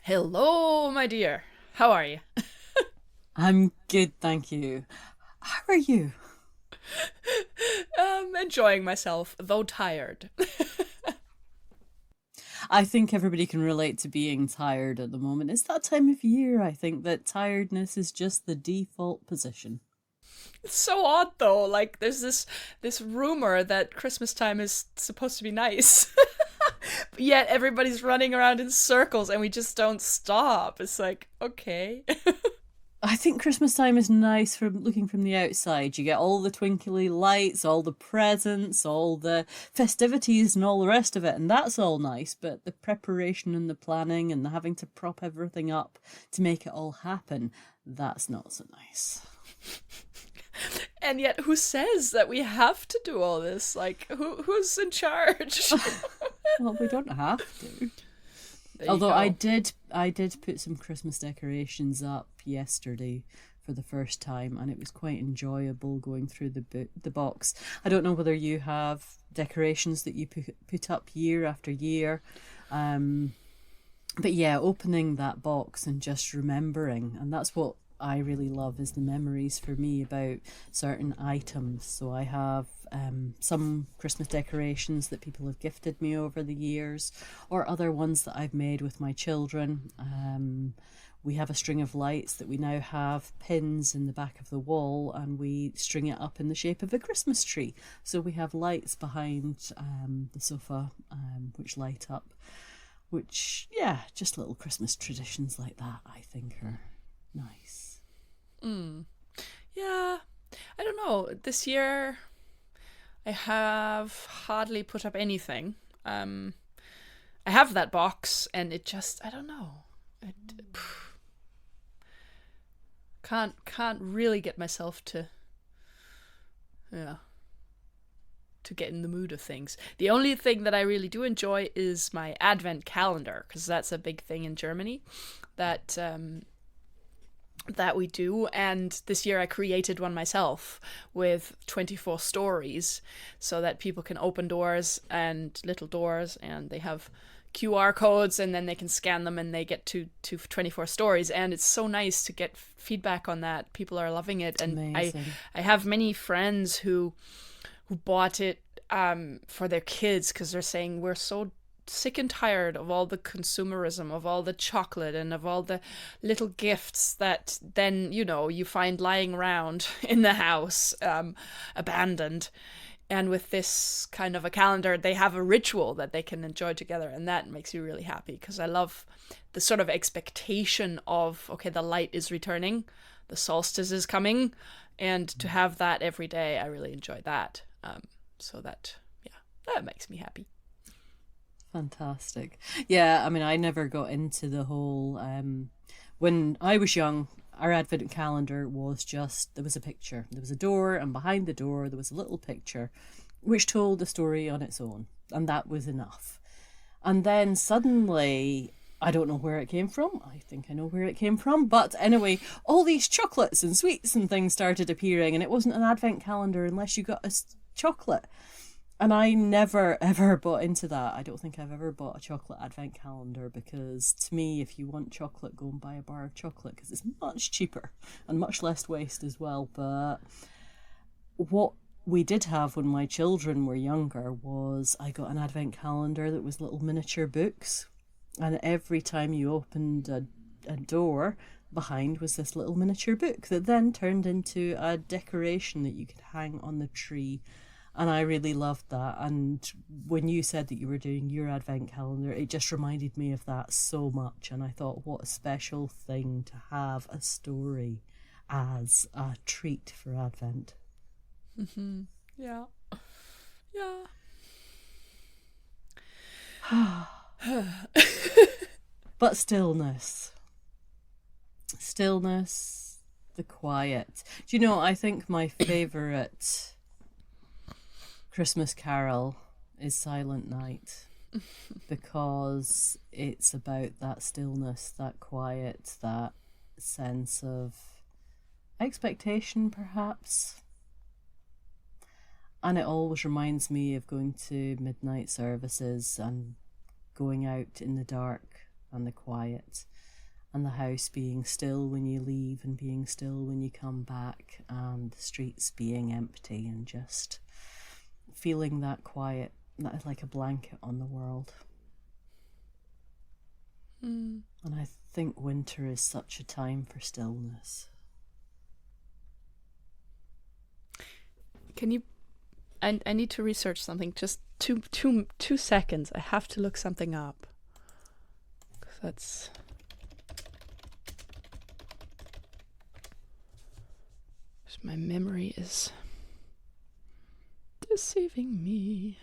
Hello, my dear. How are you? I'm good, thank you. How are you? Enjoying myself, though tired. I think everybody can relate to being tired at the moment. It's that time of year, I think, that tiredness is just the default position. It's so odd though. Like there's this rumor that Christmas time is supposed to be nice. But yet everybody's running around in circles and we just don't stop. It's like, okay. I think Christmas time is nice from looking from the outside. You get all the twinkly lights, all the presents, all the festivities, and all the rest of it, and that's all nice. But the preparation and the planning and the having to prop everything up to make it all happen, that's not so nice. And yet who says that we have to do all this? Like who's in charge? Well, we don't have to. There you Although I go. did, I did put some Christmas decorations up yesterday for the first time, and it was quite enjoyable going through the box. I don't know whether you have decorations that you put up year after year, um, but yeah, opening that box and just remembering, and that's what I really love is the memories for me about certain items. So I have some Christmas decorations that people have gifted me over the years, or other ones that I've made with my children. We have a string of lights that we now have pins in the back of the wall, and we string it up in the shape of a Christmas tree. So we have lights behind the sofa, which light up, which, yeah, just little Christmas traditions like that, I think are nice. Mm. Yeah. I don't know. This year I have hardly put up anything. Um I have that box and it just I don't know. It can't really get myself to yeah, to get in the mood of things. The only thing that I really do enjoy is my advent calendar because that's a big thing in Germany that that we do. And this year I created one myself with 24 stories so that people can open doors and little doors and they have QR codes and then they can scan them and they get to 24 stories. And it's so nice to get feedback on that. People are loving it. And Amazing. I have many friends who bought it for their kids because they're saying we're so sick and tired of all the consumerism, of all the chocolate, and of all the little gifts that then, you find lying around in the house, abandoned. And with this kind of a calendar, they have a ritual that they can enjoy together. And that makes me really happy because I love the sort of expectation of, okay, the light is returning, the solstice is coming. And to have that every day, I really enjoy that. So that, yeah, that makes me happy. Fantastic. Yeah, I mean, I never got into the whole. When I was young, our advent calendar was just there was a picture, there was a door, and behind the door, there was a little picture which told a story on its own, and that was enough. And then suddenly, I don't know where it came from. I think I know where it came from. But anyway, all these chocolates and sweets and things started appearing, and it wasn't an advent calendar unless you got a chocolate. And I never ever bought into that. I don't think I've ever bought a chocolate advent calendar because to me, if you want chocolate, go and buy a bar of chocolate because it's much cheaper and much less waste as well. But what we did have when my children were younger was I got an advent calendar that was little miniature books. And every time you opened a door, behind was this little miniature book that then turned into a decoration that you could hang on the tree, and I really loved that. And when you said that you were doing your advent calendar, it just reminded me of that so much. And I thought, what a special thing to have a story as a treat for Advent. Mm-hmm. Yeah. Yeah. But stillness. Stillness, the quiet. Do you know, I think my favourite Christmas carol is Silent Night because it's about that stillness, that quiet, that sense of expectation, perhaps. And it always reminds me of going to midnight services and going out in the dark and the quiet. and the house being still when you leave and being still when you come back, and the streets being empty, and just feeling that quiet, that is like a blanket on the world. And I think winter is such a time for stillness. Can you? I need to research something. Just two seconds. I have to look something up. 'Cause that's. My memory is deceiving me.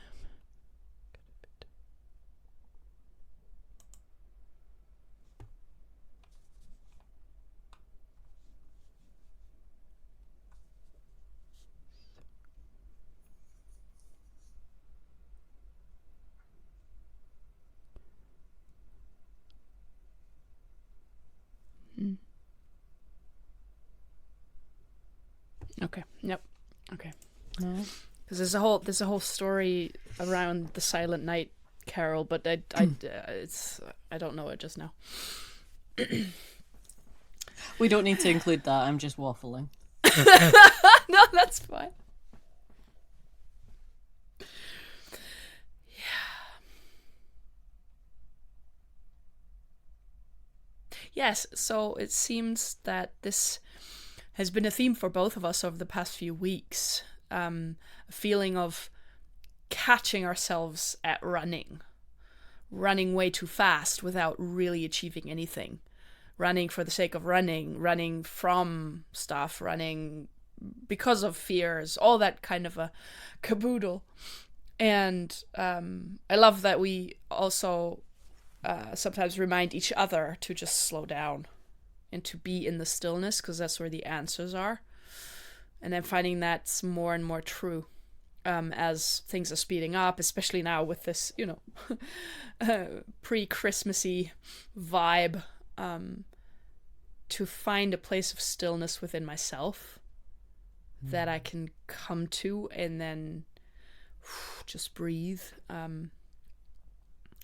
Okay. Yep. Okay. No. Because there's a whole story around the Silent Night carol, but I don't know it just now. We don't need to include that. I'm just waffling. No, that's fine. Yes, so it seems that this has been a theme for both of us over the past few weeks. A feeling of catching ourselves at running way too fast without really achieving anything. Running for the sake of running from stuff, running because of fears, all that kind of a caboodle. And I love that we also sometimes remind each other to just slow down and to be in the stillness, because that's where the answers are. And I'm finding that's more and more true as things are speeding up, especially now with this, pre-Christmassy vibe, to find a place of stillness within myself that I can come to, and then just breathe.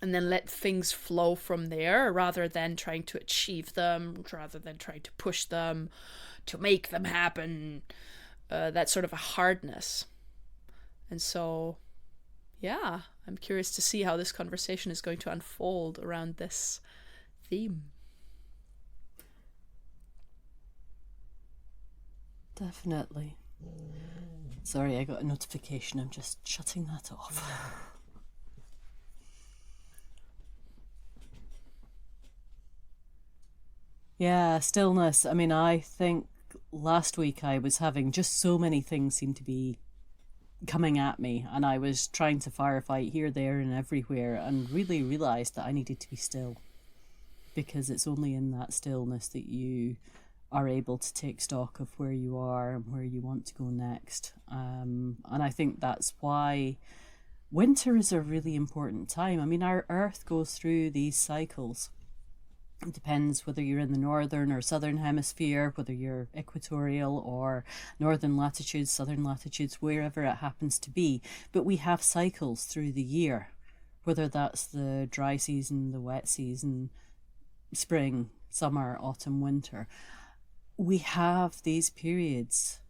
And then let things flow from there, rather than trying to achieve them, rather than trying to push them, to make them happen. That sort of a hardness. And so, yeah, I'm curious to see how this conversation is going to unfold around this theme. Definitely. Sorry, I got a notification. I'm just shutting that off. Yeah, stillness. I mean, I think last week I was having just so many things seem to be coming at me, and I was trying to firefight here, there, and everywhere, and really realised that I needed to be still, because it's only in that stillness that you are able to take stock of where you are and where you want to go next. And I think that's why winter is a really important time. I mean, our Earth goes through these cycles. It depends whether you're in the northern or southern hemisphere, whether you're equatorial or northern latitudes, southern latitudes, wherever it happens to be. But we have cycles through the year, whether that's the dry season, the wet season, spring, summer, autumn, winter. We have these periods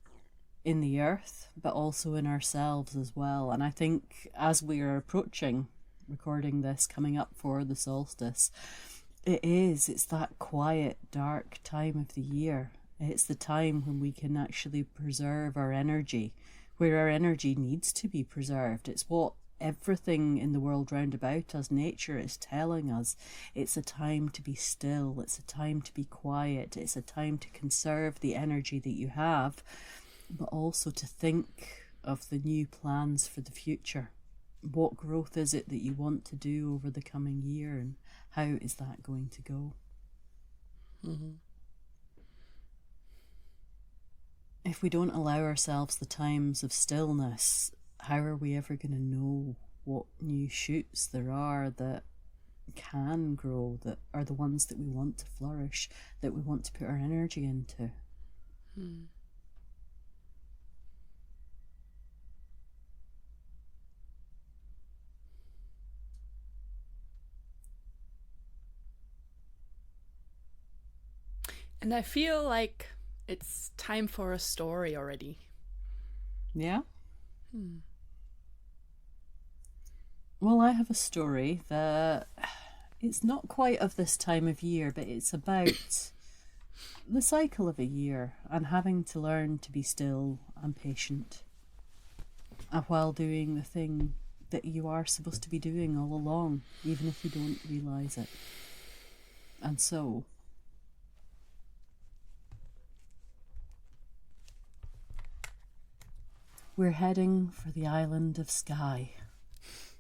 in the earth, but also in ourselves as well. And I think as we are approaching, recording this, coming up for the solstice, it's that quiet, dark time of the year. It's the time when we can actually preserve our energy, where our energy needs to be preserved. It's what everything in the world round about us, nature, is telling us. It's a time to be still. It's a time to be quiet. It's a time to conserve the energy that you have, but also to think of the new plans for the future. What growth is it that you want to do over the coming year, and how is that going to go? Mm-hmm. If we don't allow ourselves the times of stillness, how are we ever going to know what new shoots there are that can grow, that are the ones that we want to flourish, that we want to put our energy into? And I feel like it's time for a story already. Yeah? Hmm. Well, I have a story that it's not quite of this time of year, but it's about the cycle of a year and having to learn to be still and patient while doing the thing that you are supposed to be doing all along, even if you don't realise it. And so, we're heading for the island of Skye.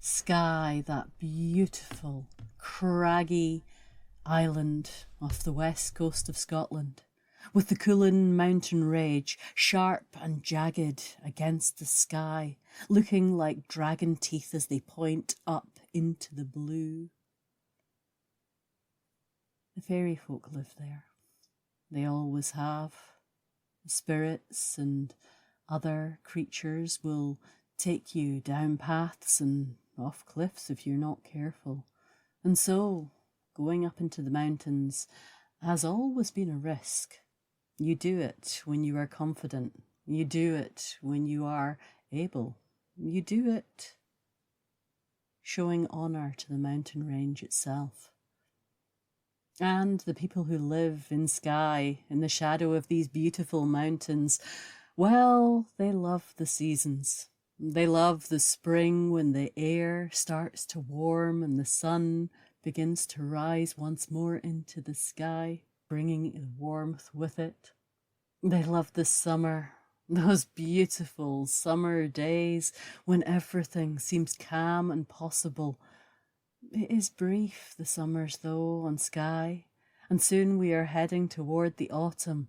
Skye, that beautiful, craggy island off the west coast of Scotland, with the Cuillin mountain range sharp and jagged against the sky, looking like dragon teeth as they point up into the blue. The fairy folk live there. They always have. The spirits and other creatures will take you down paths and off cliffs if you're not careful. And so, going up into the mountains has always been a risk. You do it when you are confident. You do it when you are able. You do it showing honour to the mountain range itself. And the people who live in Skye, in the shadow of these beautiful mountains, well, they love the seasons. They love the spring when the air starts to warm and the sun begins to rise once more into the sky, bringing warmth with it. They love the summer, those beautiful summer days when everything seems calm and possible. It is brief, the summers though, on Skye, and soon we are heading toward the autumn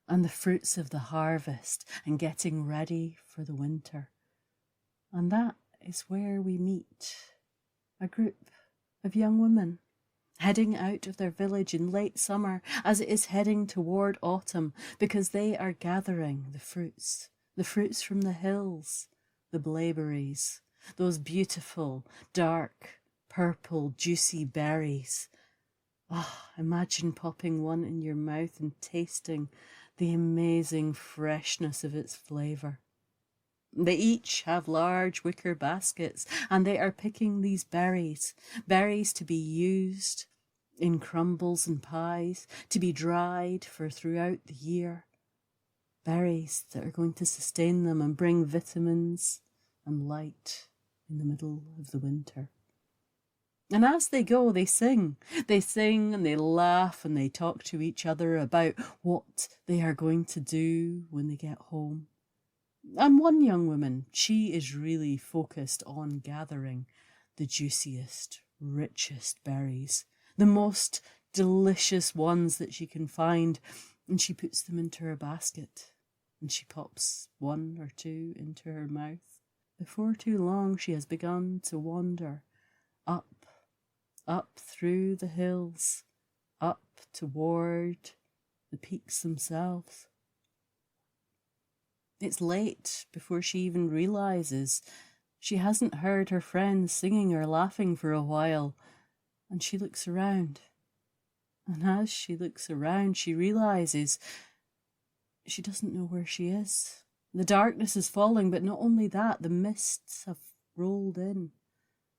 and the fruits of the harvest and getting ready for the winter. And that is where we meet a group of young women heading out of their village in late summer as it is heading toward autumn, because they are gathering the fruits from the hills, the blaeberries, those beautiful, dark, purple, juicy berries. Ah, imagine popping one in your mouth and tasting the amazing freshness of its flavour. They each have large wicker baskets, and they are picking these berries to be used in crumbles and pies, to be dried for throughout the year. Berries that are going to sustain them and bring vitamins and light in the middle of the winter. And as they go, they sing. They sing and they laugh and they talk to each other about what they are going to do when they get home. And one young woman, she is really focused on gathering the juiciest, richest berries, the most delicious ones that she can find, and she puts them into her basket, and she pops one or two into her mouth. Before too long, she has begun to wander up through the hills, up toward the peaks themselves. It's late before she even realises she hasn't heard her friends singing or laughing for a while, and she looks around. And as she looks around, she realises she doesn't know where she is. The darkness is falling, but not only that, the mists have rolled in.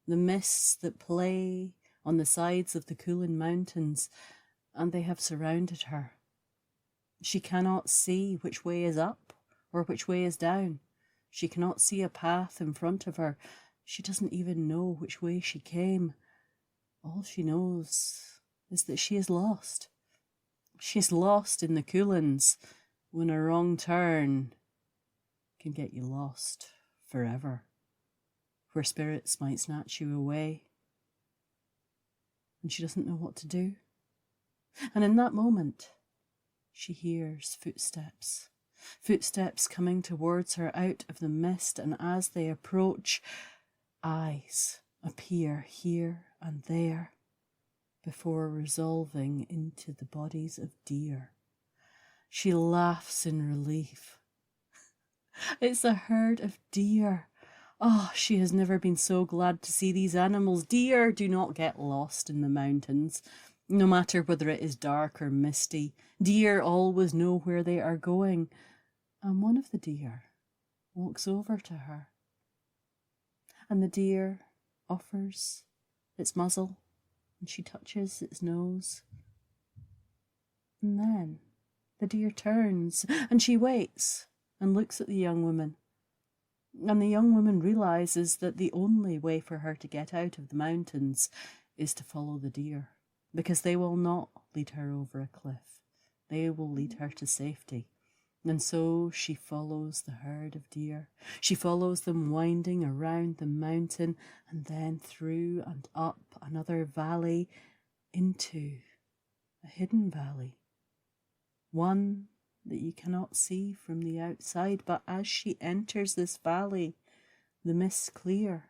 The mists that play on the sides of the Cuillin Mountains, and they have surrounded her. She cannot see which way is up or which way is down. She cannot see a path in front of her. She doesn't even know which way she came. All she knows is that she is lost. She is lost in the Cuillins when a wrong turn can get you lost forever, where spirits might snatch you away. And she doesn't know what to do. And in that moment, she hears footsteps. Footsteps coming towards her out of the mist, and as they approach, eyes appear here and there before resolving into the bodies of deer. She laughs in relief. It's a herd of deer. Oh, she has never been so glad to see these animals. Deer do not get lost in the mountains. No matter whether it is dark or misty, deer always know where they are going, and one of the deer walks over to her, and the deer offers its muzzle, and she touches its nose, and then the deer turns, and she waits and looks at the young woman, and the young woman realizes that the only way for her to get out of the mountains is to follow the deer, because they will not lead her over a cliff. They will lead her to safety. And so she follows the herd of deer. She follows them winding around the mountain and then through and up another valley into a hidden valley. One that you cannot see from the outside, but as she enters this valley, the mists clear,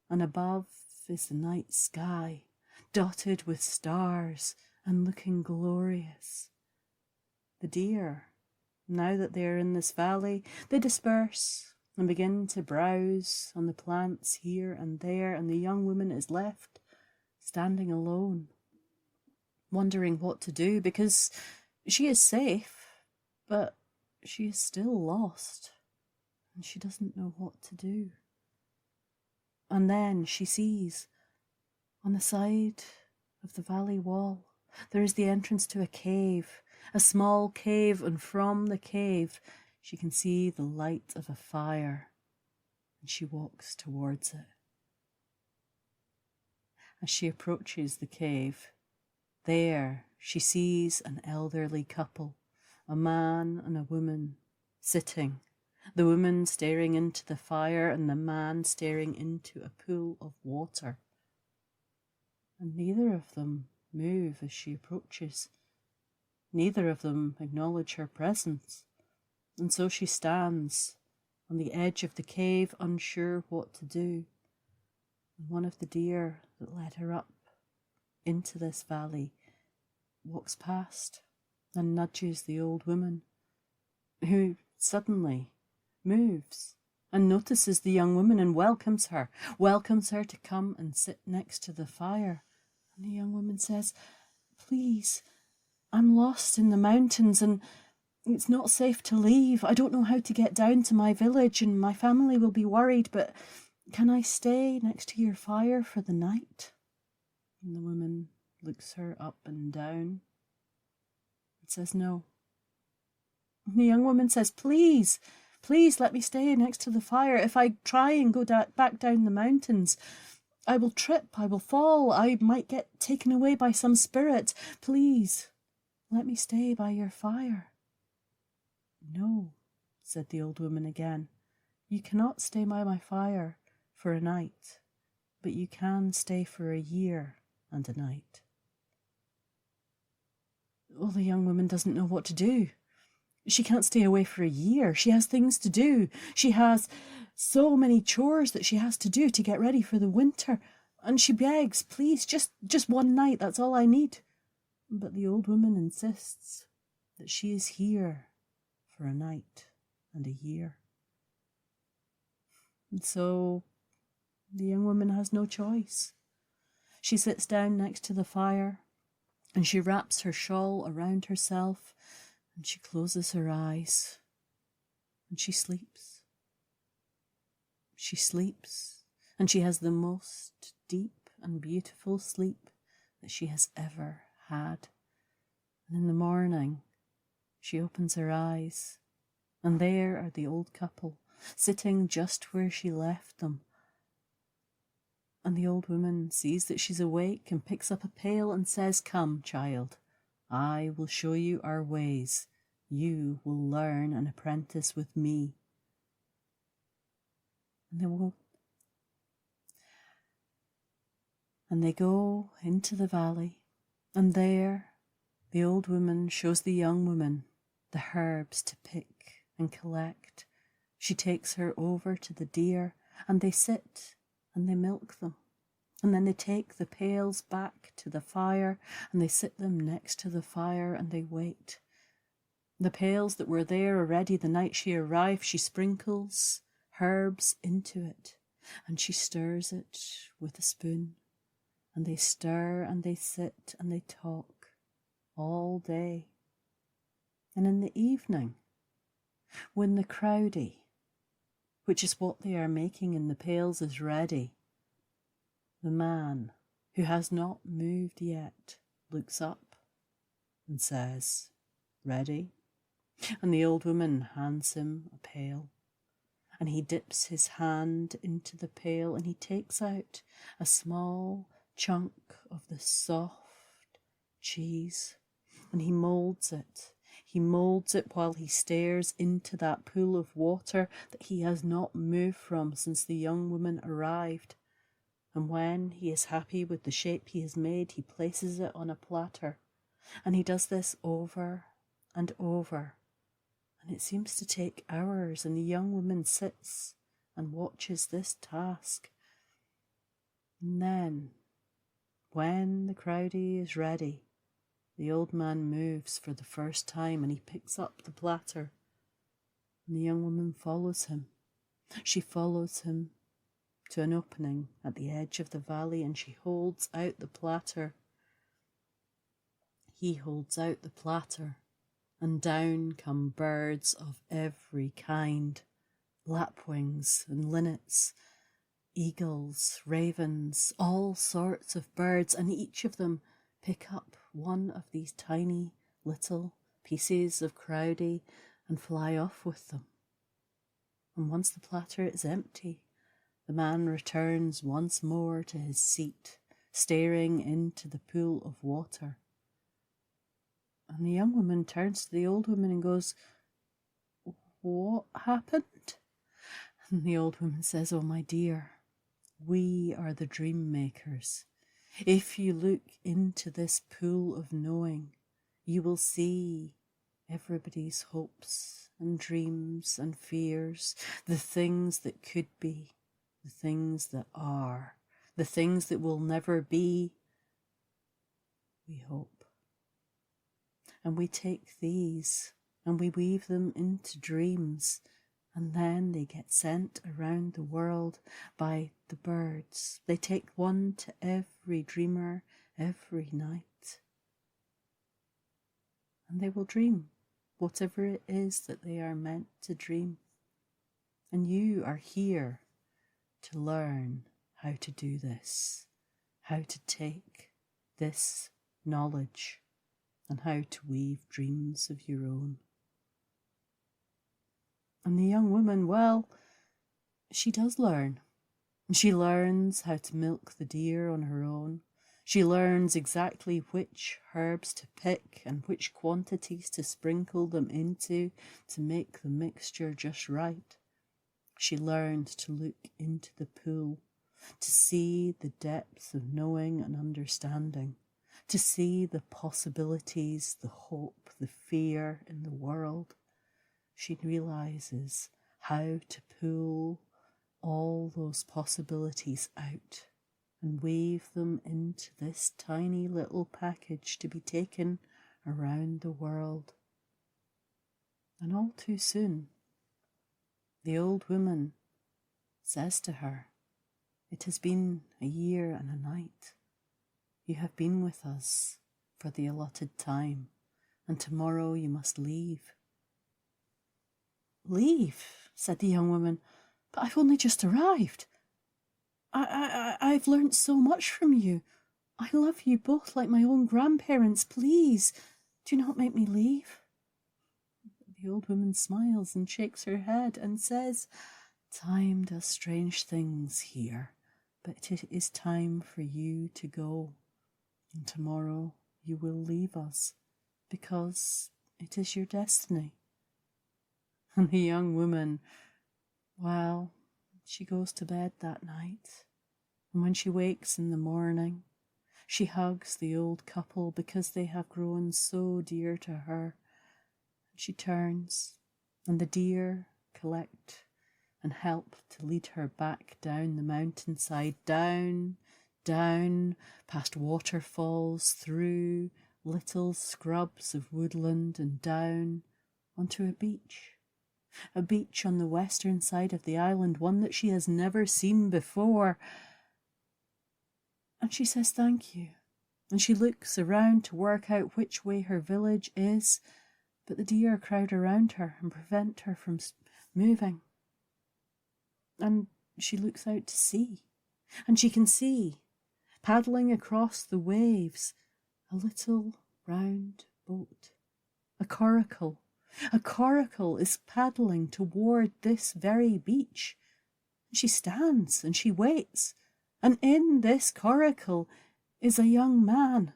and above is the night sky, dotted with stars and looking glorious. The deer, now that they are in this valley, they disperse and begin to browse on the plants here and there, and the young woman is left standing alone, wondering what to do, because she is safe, but she is still lost, and she doesn't know what to do. And then she sees on the side of the valley wall, there is the entrance to a cave, a small cave, and from the cave she can see the light of a fire, and she walks towards it. As she approaches the cave, there she sees an elderly couple, a man and a woman, sitting, the woman staring into the fire and the man staring into a pool of water. And neither of them move as she approaches. Neither of them acknowledge her presence. And so she stands on the edge of the cave, unsure what to do. And one of the deer that led her up into this valley walks past and nudges the old woman, who suddenly moves and notices the young woman and welcomes her to come and sit next to the fire. And the young woman says, "Please, I'm lost in the mountains and it's not safe to leave. I don't know how to get down to my village and my family will be worried, but can I stay next to your fire for the night?" And the woman looks her up and down and says no. And the young woman says, please let me stay next to the fire. If I try and go back down the mountains, I will trip, I will fall, I might get taken away by some spirit. Please, let me stay by your fire." "No," said the old woman again, "you cannot stay by my fire for a night, but you can stay for a year and a night." Well, the young woman doesn't know what to do. She can't stay away for a year. She has things to do. She has so many chores that she has to do to get ready for the winter. And she begs, "Please, just one night, that's all I need." But the old woman insists that she is here for a night and a year. And so the young woman has no choice. She sits down next to the fire and she wraps her shawl around herself and she closes her eyes and she sleeps. She sleeps and she has the most deep and beautiful sleep that she has ever had. And in the morning, she opens her eyes and there are the old couple sitting just where she left them. And the old woman sees that she's awake and picks up a pail and says, "Come, child, I will show you our ways. You will learn and apprentice with me." And they go into the valley, and there the old woman shows the young woman the herbs to pick and collect. She takes her over to the deer, and they sit and they milk them. And then they take the pails back to the fire and they sit them next to the fire and they wait. The pails that were there already the night she arrived, she sprinkles herbs into it and she stirs it with a spoon. and they stir and they sit and they talk all day. And in the evening, when the crowdie, which is what they are making in the pails, is ready, the man, who has not moved yet, looks up and says, "Ready?" And the old woman hands him a pail, and he dips his hand into the pail and he takes out a small chunk of the soft cheese, and he moulds it. He moulds it while he stares into that pool of water that he has not moved from since the young woman arrived. And when he is happy with the shape he has made, he places it on a platter. And he does this over and over. And it seems to take hours, and the young woman sits and watches this task. And then, when the crowdie is ready, the old man moves for the first time and he picks up the platter. And the young woman follows him. She follows him to an opening at the edge of the valley, and she holds out the platter. He holds out the platter, and down come birds of every kind, lapwings and linnets, eagles, ravens, all sorts of birds, and each of them pick up one of these tiny little pieces of crowdie and fly off with them. And once the platter is empty, the man returns once more to his seat, staring into the pool of water. And the young woman turns to the old woman and goes, "What happened?" And the old woman says, "Oh, my dear, we are the dream makers. If you look into this pool of knowing, you will see everybody's hopes and dreams and fears, the things that could be, the things that are, the things that will never be. We hope. And we take these and we weave them into dreams, and then they get sent around the world by the birds. They take one to every dreamer every night. And they will dream whatever it is that they are meant to dream. And you are here to learn how to do this, how to take this knowledge, and how to weave dreams of your own." And the young woman, well, she does learn. She learns how to milk the deer on her own. She learns exactly which herbs to pick and which quantities to sprinkle them into to make the mixture just right. She learned to look into the pool, to see the depths of knowing and understanding, to see the possibilities, the hope, the fear in the world. She realizes how to pull all those possibilities out and weave them into this tiny little package to be taken around the world. And all too soon, the old woman says to her, "It has been a year and a night. You have been with us for the allotted time, and tomorrow you must leave." "Leave?" said the young woman. "But I've only just arrived. I've learnt so much from you. I love you both like my own grandparents. Please, do not make me leave." The old woman smiles and shakes her head and says, "Time does strange things here, but it is time for you to go. And tomorrow you will leave us, because it is your destiny." And the young woman, well, she goes to bed that night. And when she wakes in the morning, she hugs the old couple because they have grown so dear to her. She turns, and the deer collect and help to lead her back down the mountainside, down, past waterfalls, through little scrubs of woodland, and down onto a beach on the western side of the island, one that she has never seen before. And she says thank you. And she looks around to work out which way her village is, but the deer crowd around her and prevent her from moving. And she looks out to sea, and she can see, paddling across the waves, a little round boat, a coracle. A coracle is paddling toward this very beach. She stands and she waits, and in this coracle is a young man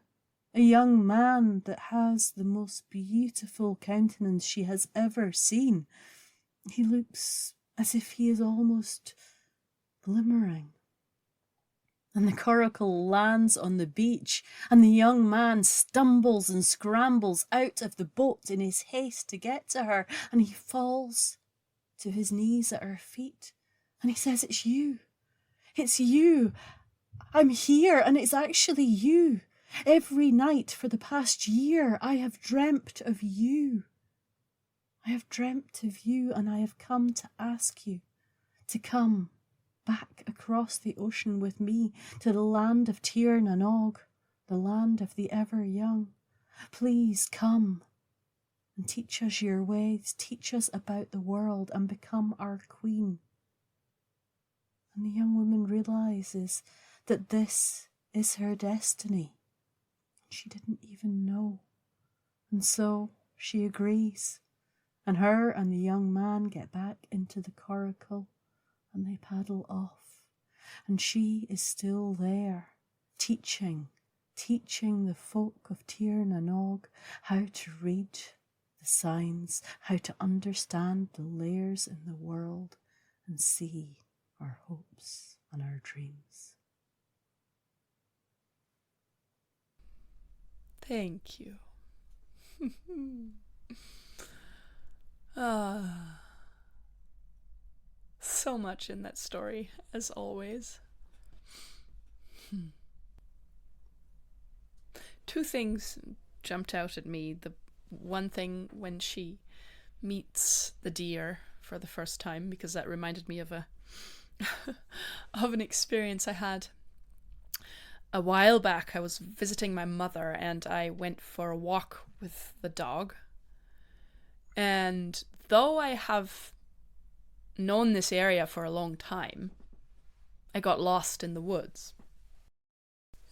that has the most beautiful countenance she has ever seen. He looks as if he is almost glimmering. And the coracle lands on the beach, and the young man stumbles and scrambles out of the boat in his haste to get to her, and he falls to his knees at her feet, and he says, "It's you. It's you. I'm here, and it's actually you. Every night for the past year, I have dreamt of you. I have dreamt of you, and I have come to ask you to come back across the ocean with me to the land of Tir na Nog, the land of the ever young. Please come and teach us your ways, teach us about the world, and become our queen." And the young woman realizes that this is her destiny. She didn't even know. And so she agrees. And her and the young man get back into the coracle and they paddle off. And she is still there, teaching the folk of Tir na Nog how to read the signs, how to understand the layers in the world and see our hopes and our dreams. Thank you. So much in that story, as always. Two things jumped out at me. The one thing when she meets the deer for the first time, because that reminded me of an experience I had a while back. I was visiting my mother and I went for a walk with the dog. And though I have known this area for a long time, I got lost in the woods.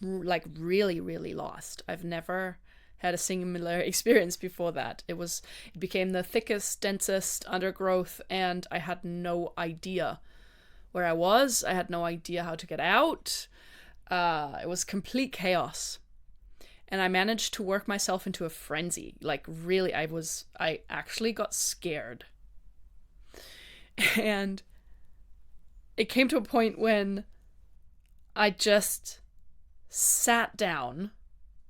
Like really, really lost. I've never had a similar experience before that. It became the thickest, densest undergrowth, and I had no idea where I was. I had no idea how to get out. It was complete chaos. And I managed to work myself into a frenzy. Like really, I actually got scared. And it came to a point when I just sat down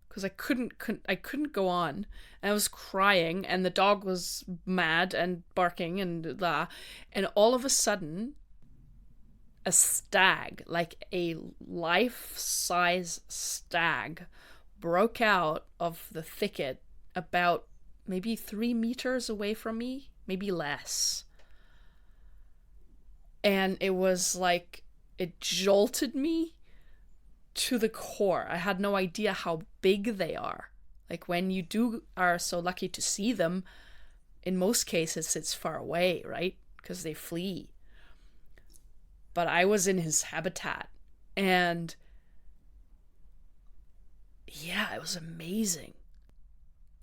because I couldn't go on. And I was crying and the dog was mad and barking and blah. And all of a sudden, a stag, like a life-size stag, broke out of the thicket about maybe 3 meters away from me, maybe less. And it was like, it jolted me to the core. I had no idea how big they are. Like when you are so lucky to see them, in most cases it's far away, right? Because they flee. But I was in his habitat, and yeah, it was amazing.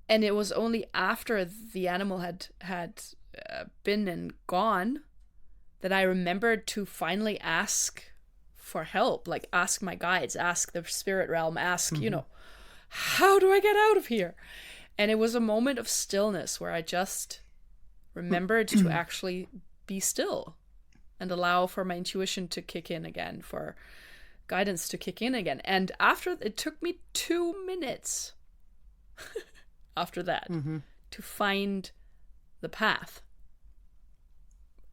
And it was only after the animal had been and gone that I remembered to finally ask for help, like ask my guides, ask the spirit realm, ask, how do I get out of here? And it was a moment of stillness where I just remembered to actually be still and allow for my intuition to kick in again, for guidance to kick in again. And it took me 2 minutes after that to find the path.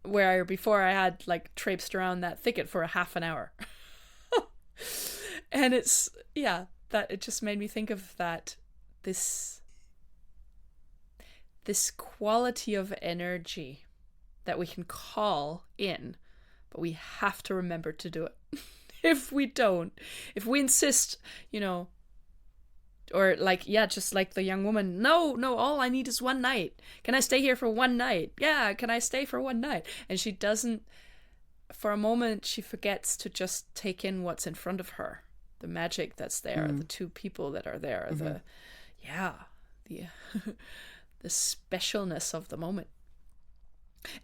Where before I had like traipsed around that thicket for a half an hour. And it just made me think of that, this quality of energy that we can call in, but we have to remember to do it. if we don't. If we insist, you know, or like, yeah, just like the young woman, no, no, all I need is one night. Can I stay here for one night? Yeah, can I stay for one night? And she doesn't, for a moment, she forgets to just take in what's in front of her, the magic that's there, the two people that are there, the, yeah, the, the specialness of the moment.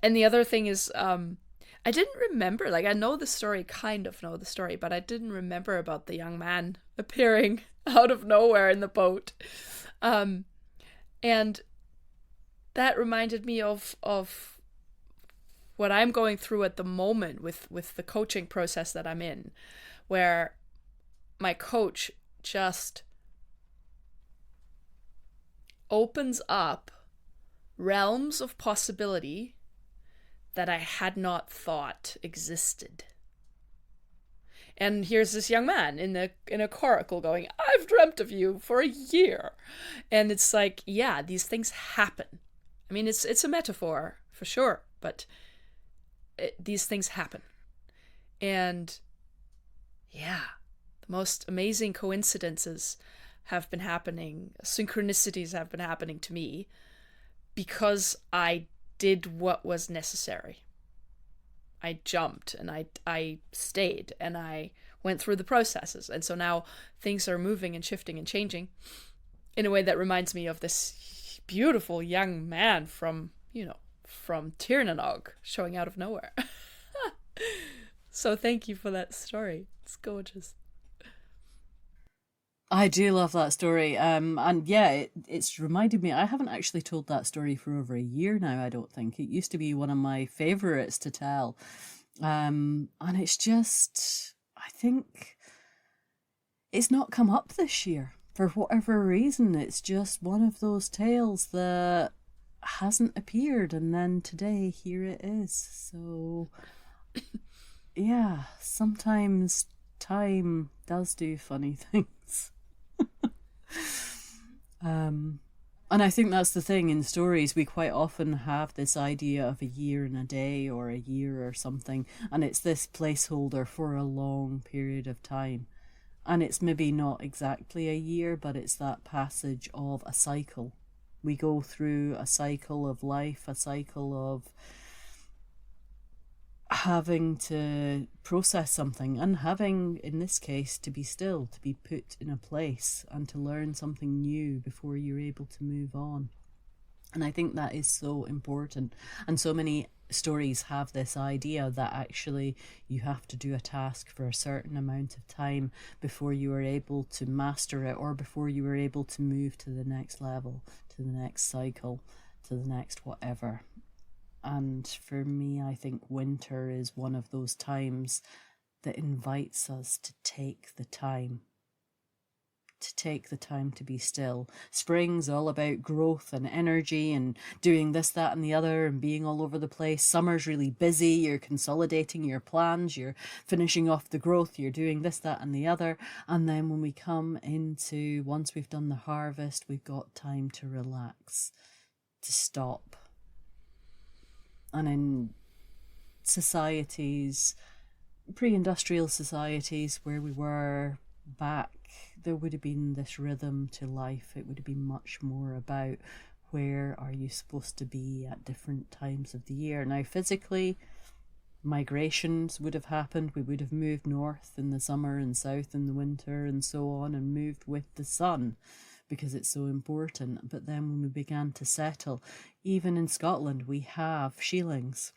And the other thing is, I didn't remember, like, I know the story, kind of know the story, but I didn't remember about the young man appearing out of nowhere in the boat. And that reminded me of what I'm going through at the moment with the coaching process that I'm in, where my coach just opens up realms of possibility that I had not thought existed. And here's this young man in a coracle going, I've dreamt of you for a year. And it's like, yeah, these things happen. I mean, it's a metaphor for sure, but these things happen. And yeah, the most amazing coincidences have been happening, synchronicities have been happening to me because I did what was necessary. I jumped and I stayed and I went through the processes. And so now things are moving and shifting and changing in a way that reminds me of this beautiful young man from Tirnanog showing out of nowhere. So thank you for that story. It's gorgeous. I do love that story. And yeah, it's reminded me, I haven't actually told that story for over a year now, I don't think. It used to be one of my favourites to tell. And it's just, I think it's not come up this year for whatever reason. It's just one of those tales that hasn't appeared. And then today, here it is. So, yeah, sometimes time does do funny things. And I think that's the thing in stories. We quite often have this idea of a year and a day or a year or something, and it's this placeholder for a long period of time. And it's maybe not exactly a year, but it's that passage of a cycle. We go through a cycle of life, a cycle of having to process something and having, in this case, to be still, to be put in a place and to learn something new before you're able to move on. And I think that is so important. And so many stories have this idea that actually you have to do a task for a certain amount of time before you are able to master it, or before you are able to move to the next level, to the next cycle, to the next whatever. And for me, I think winter is one of those times that invites us to take the time. To take the time to be still. Spring's all about growth and energy and doing this, that, and the other and being all over the place. Summer's really busy. You're consolidating your plans. You're finishing off the growth. You're doing this, that, and the other. And then when we come into, once we've done the harvest, we've got time to relax, to stop. And in societies, pre-industrial societies where we were back, there would have been this rhythm to life. It would have been much more about where are you supposed to be at different times of the year. Now, physically, migrations would have happened. We would have moved north in the summer and south in the winter and so on, and moved with the sun, because it's so important. But then when we began to settle, even in Scotland, we have sheilings,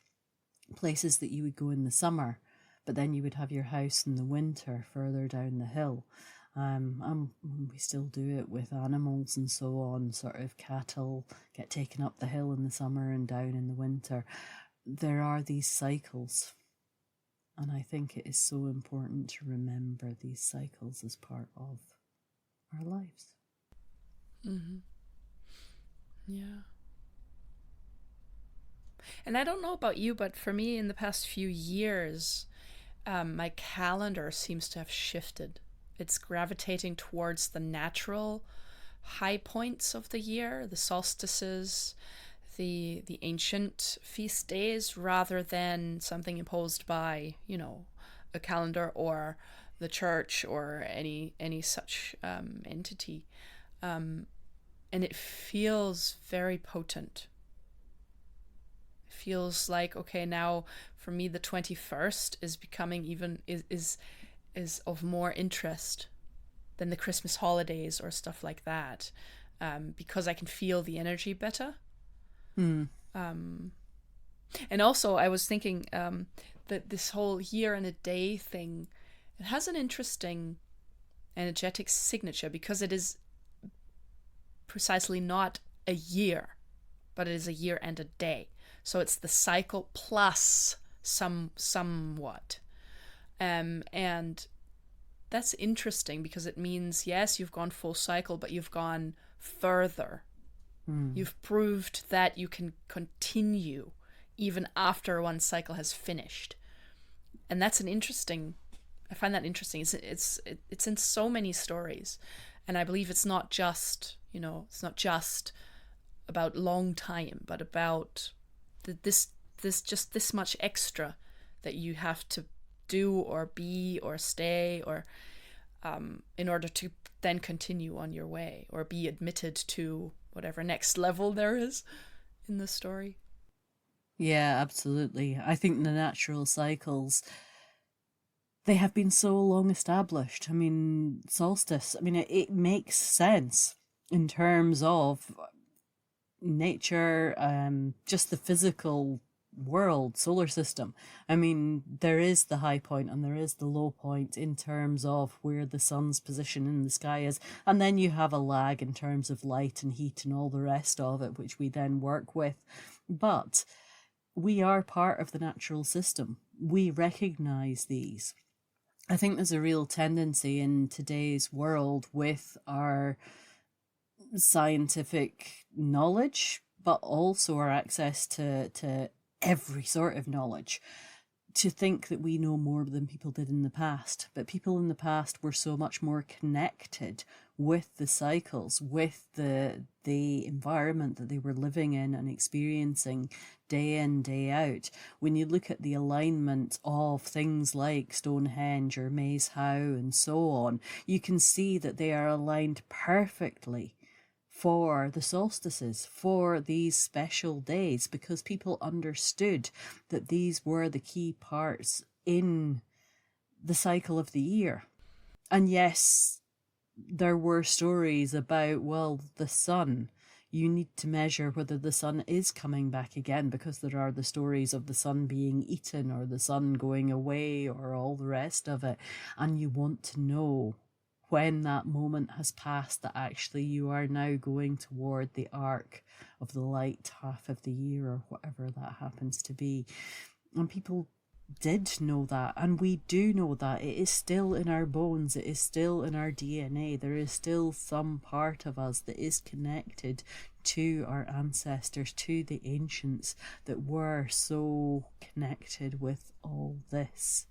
places that you would go in the summer, but then you would have your house in the winter further down the hill. And we still do it with animals and so on. Sort of cattle get taken up the hill in the summer and down in the winter. There are these cycles. And I think it is so important to remember these cycles as part of our lives. Mm-hmm. Yeah. And I don't know about you, but for me, in the past few years, my calendar seems to have shifted. It's gravitating towards the natural high points of the year, the solstices, the ancient feast days, rather than something imposed by, a calendar or the church or any such entity, and it feels very potent. It feels like, okay, now for me the 21st is becoming even is of more interest than the Christmas holidays or stuff like that, because I can feel the energy better. Hmm. And also, I was thinking that this whole year and a day thing, it has an interesting energetic signature because it is precisely not a year, but it is a year and a day. So it's the cycle plus somewhat, and that's interesting because it means, yes, you've gone full cycle, but you've gone further. Hmm. You've proved that you can continue even after one cycle has finished. And that's an interesting, I find that interesting. It's in so many stories. And I believe it's not just, it's not just about long time, but about this much extra that you have to do or be or stay or in order to then continue on your way or be admitted to whatever next level there is in the story. Yeah, absolutely. I think the natural cycles, they have been so long established. I mean, solstice, I mean, it makes sense in terms of nature, just the physical world, solar system. I mean, there is the high point and there is the low point in terms of where the sun's position in the sky is. And then you have a lag in terms of light and heat and all the rest of it, which we then work with. But we are part of the natural system. We recognize these. I think there's a real tendency in today's world with our scientific knowledge, but also our access to every sort of knowledge, to think that we know more than people did in the past. But people in the past were so much more connected with the cycles, with the environment that they were living in and experiencing day in, day out. When you look at the alignment of things like Stonehenge or Maze Howe and so on, you can see that they are aligned perfectly for the solstices, for these special days, because people understood that these were the key parts in the cycle of the year. And yes, there were stories about, well, the sun. You need to measure whether the sun is coming back again, because there are the stories of the sun being eaten or the sun going away or all the rest of it. And you want to know when that moment has passed that actually you are now going toward the arc of the light half of the year or whatever that happens to be. And people did know that, and we do know that. It is still in our bones, it is still in our DNA. There is still some part of us that is connected to our ancestors, to the ancients that were so connected with all this.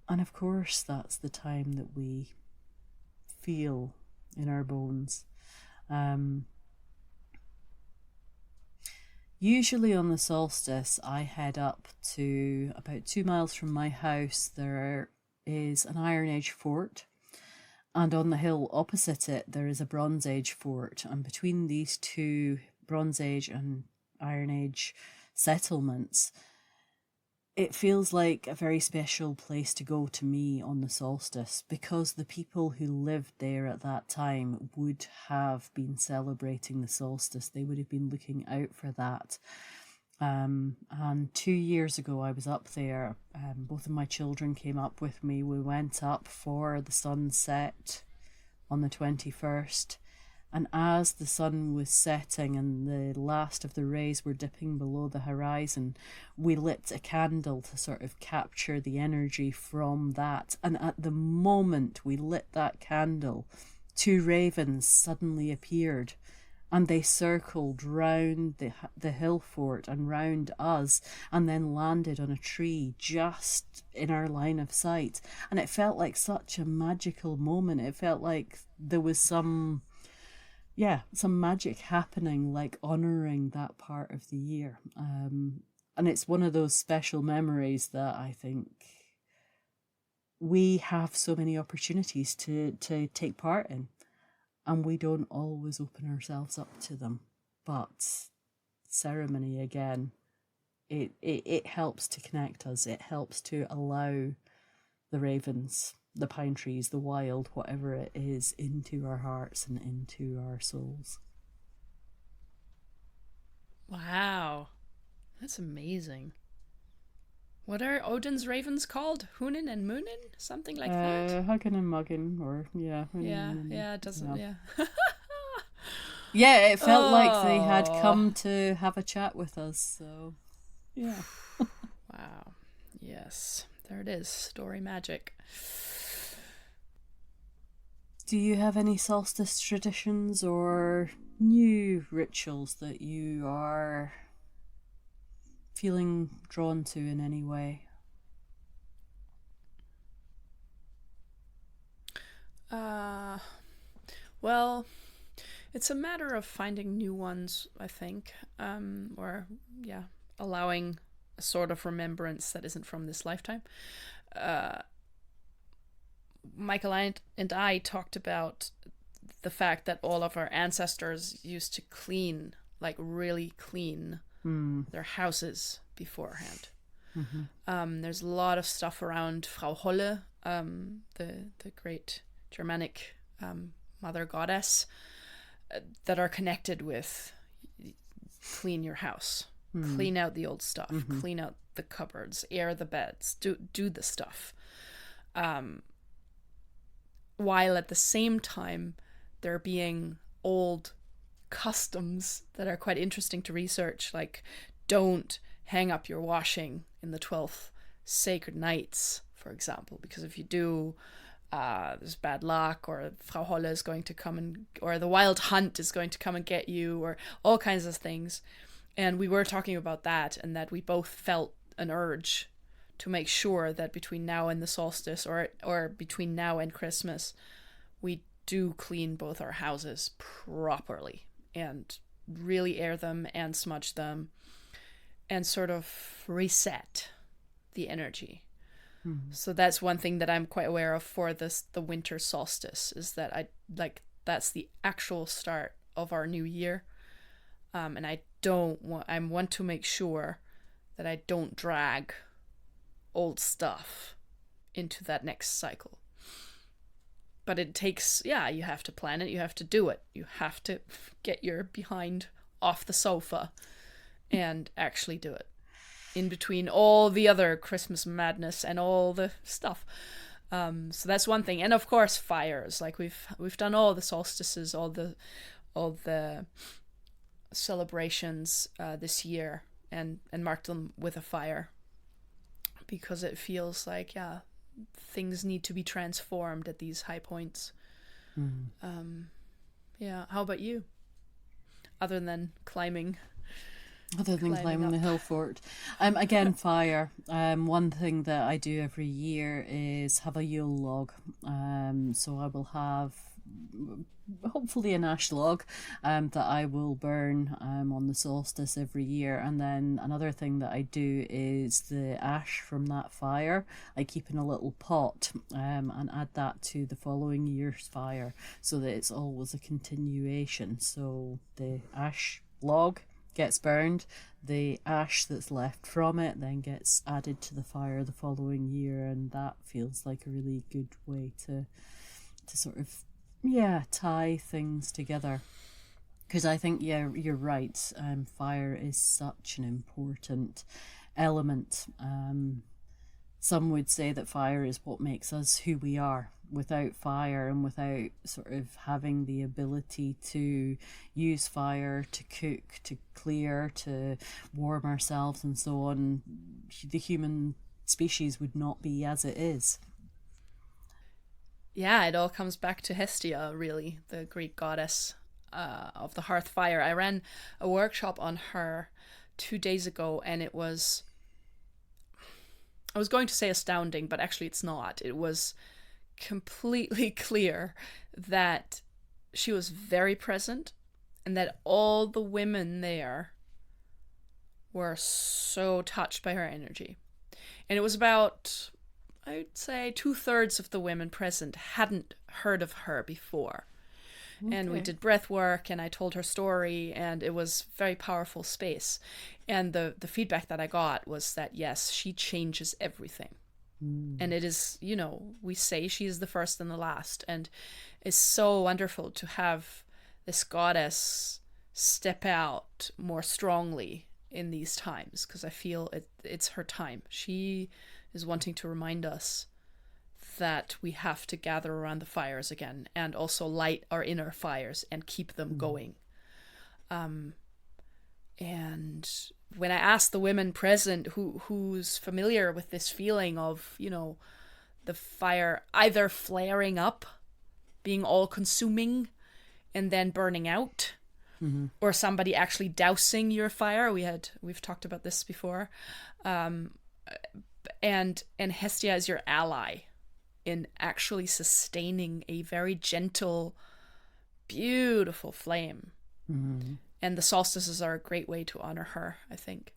And of course, that's the time that we feel in our bones. Usually on the solstice, I head up to about 2 miles from my house. There is an Iron Age fort, and on the hill opposite it, there is a Bronze Age fort. And between these two Bronze Age and Iron Age settlements, it feels like a very special place to go to me on the solstice, because the people who lived there at that time would have been celebrating the solstice. They would have been looking out for that. And 2 years ago, I was up there. Both of my children came up with me. We went up for the sunset on the 21st. And as the sun was setting and the last of the rays were dipping below the horizon, we lit a candle to sort of capture the energy from that. And at the moment we lit that candle, 2 ravens suddenly appeared, and they circled round the hill fort and round us, and then landed on a tree just in our line of sight. And it felt like such a magical moment. It felt like there was some magic happening, like honouring that part of the year. And it's one of those special memories that I think we have so many opportunities to take part in, and we don't always open ourselves up to them. But ceremony, again, it helps to connect us. It helps to allow the ravens, the pine trees, the wild, whatever it is, into our hearts and into our souls. Wow. That's amazing. What are Odin's ravens called? Hunin and Munin? Something like that? Hugging and mugging, or yeah. Yeah, it doesn't, yeah. Yeah, it felt like they had Oh. come to have a chat with us, so yeah. Wow. Yes, there it is. Story magic. Do you have any solstice traditions or new rituals that you are feeling drawn to in any way? Well, it's a matter of finding new ones, I think. Or, yeah, allowing a sort of remembrance that isn't from this lifetime. Michael and I talked about the fact that all of our ancestors used to clean, like really clean, their houses beforehand. There's a lot of stuff around Frau Holle, the great Germanic mother goddess, that are connected with clean your house, clean out the old stuff, clean out the cupboards, air the beds, do the stuff. While at the same time there being old customs that are quite interesting to research, like don't hang up your washing in the 12th sacred nights, for example, because if you do, there's bad luck, or Frau Holle is going to come and, or the wild hunt is going to come and get you, or all kinds of things. And we were talking about that, and that we both felt an urge to make sure that between now and the solstice, or between now and Christmas, we do clean both our houses properly and really air them and smudge them and sort of reset the energy. So that's one thing that I'm quite aware of for the winter solstice, is that that's the actual start of our new year. And I want to make sure that I don't drag old stuff into that next cycle. But it takes, you have to plan it, you have to do it. You have to get your behind off the sofa and actually do it. In between all the other Christmas madness and all the stuff. So that's one thing. And of course fires. Like we've done all the solstices, all the celebrations this year, and marked them with a fire. Because it feels like, things need to be transformed at these high points. How about you? Other than climbing the hill fort. Again, fire. One thing that I do every year is have a Yule log. So I will have hopefully an ash log that I will burn on the solstice every year. And then another thing that I do is the ash from that fire I keep in a little pot and add that to the following year's fire, so that it's always a continuation. So the ash log gets burned, the ash that's left from it then gets added to the fire the following year, and that feels like a really good way to sort of tie things together. Because I think you're right, fire is such an important element. Some would say that fire is what makes us who we are. Without fire, and without sort of having the ability to use fire to cook, to clear, to warm ourselves and so on, the human species would not be as it is. Yeah, it all comes back to Hestia, really, the Greek goddess of the hearth fire. I ran a workshop on her 2 days ago, and I was going to say astounding, but actually it's not. It was completely clear that she was very present, and that all the women there were so touched by her energy. And it was about I'd say 2/3 of the women present hadn't heard of her before. And we Okay. did breath work, and I told her story, and it was very powerful space. And the feedback that I got was that, yes, she changes everything. And Mm. it is, we say she is the first and the last. And it's so wonderful to have this goddess step out more strongly in these times, because I feel it's her time. She is wanting to remind us that we have to gather around the fires again, and also light our inner fires and keep them Mm. going. And when I asked the women present who's familiar with this feeling of, the fire either flaring up, being all consuming, and then burning out, Mm-hmm. or somebody actually dousing your fire. We've talked about this before. And Hestia is your ally in actually sustaining a very gentle, beautiful flame. Mm-hmm. And the solstices are a great way to honor her, I think.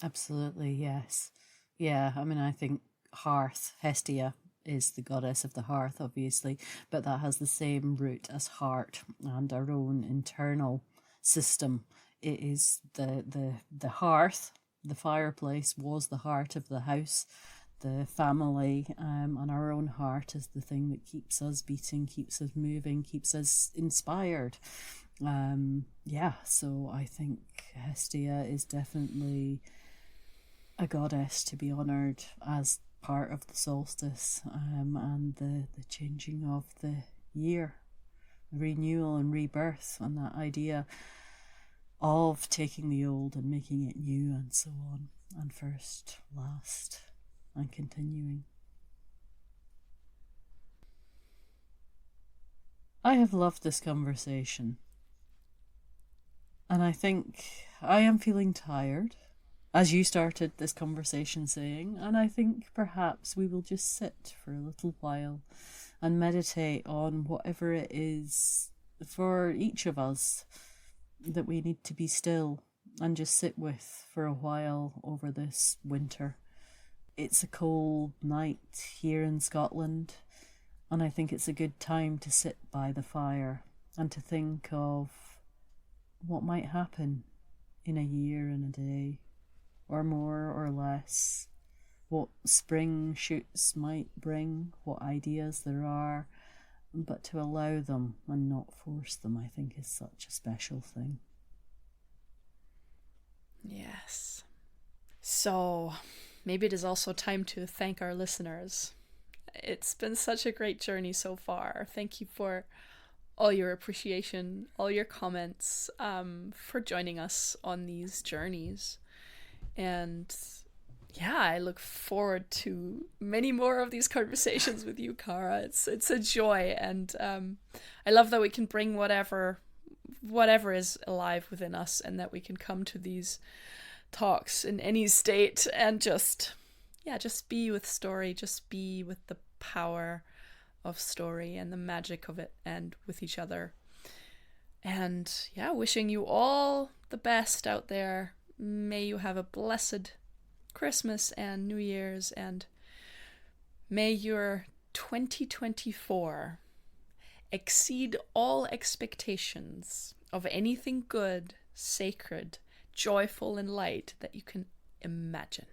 Absolutely, yes. Yeah, I mean, I think hearth, Hestia, is the goddess of the hearth, obviously, but that has the same root as heart and our own internal system. It is the hearth, the fireplace was the heart of the house. The family and our own heart is the thing that keeps us beating, keeps us moving, keeps us inspired. Yeah, so I think Hestia is definitely a goddess to be honoured as part of the solstice and the changing of the year, renewal and rebirth, and that idea of taking the old and making it new, and so on, and first, last, and continuing. I have loved this conversation, and I think I am feeling tired, as you started this conversation saying, and I think perhaps we will just sit for a little while and meditate on whatever it is for each of us that we need to be still and just sit with for a while over this winter. It's a cold night here in Scotland, and I think it's a good time to sit by the fire and to think of what might happen in a year and a day, or more or less, what spring shoots might bring, what ideas there are, but to allow them and not force them, I think, is such a special thing. Yes. So maybe it is also time to thank our listeners. It's been such a great journey so far. Thank you for all your appreciation, all your comments, for joining us on these journeys. And yeah, I look forward to many more of these conversations with you, Cara. It's a joy, and I love that we can bring whatever is alive within us, and that we can come to these talks in any state and just be with story, just be with the power of story and the magic of it, and with each other. And yeah, wishing you all the best out there. May you have a blessed Christmas and New Year's, and may your 2024 exceed all expectations of anything good, sacred, joyful, and light that you can imagine.